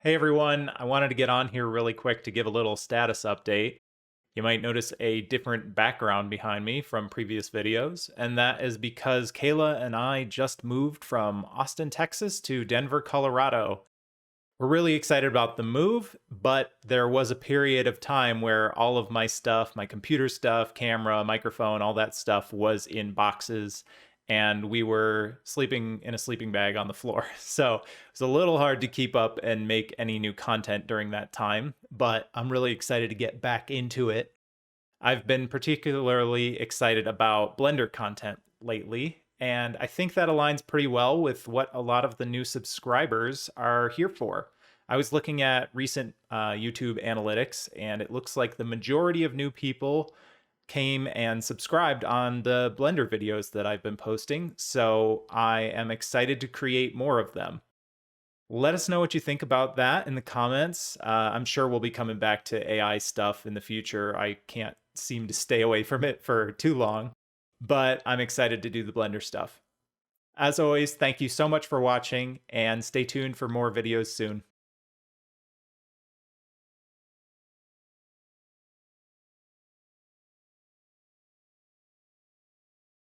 Hey everyone, I wanted to get on here really quick to give a little status update. You might notice a different background behind me from previous videos, and that is because Kayla and I just moved from Austin, Texas to Denver, Colorado. We're really excited about the move, but there was a period of time where all of my stuff, my computer stuff, camera, microphone, all that stuff was in boxes, and we were sleeping in a sleeping bag on the floor. So it was a little hard to keep up and make any new content during that time, but I'm really excited to get back into it. I've been particularly excited about Blender content lately, and I think that aligns pretty well with what a lot of the new subscribers are here for. I was looking at recent YouTube analytics, and it looks like the majority of new people came and subscribed on the Blender videos that I've been posting, so I am excited to create more of them. Let us know what you think about that in the comments. I'm sure we'll be coming back to AI stuff in the future. I can't seem to stay away from it for too long, but I'm excited to do the Blender stuff. As always, thank you so much for watching and stay tuned for more videos soon.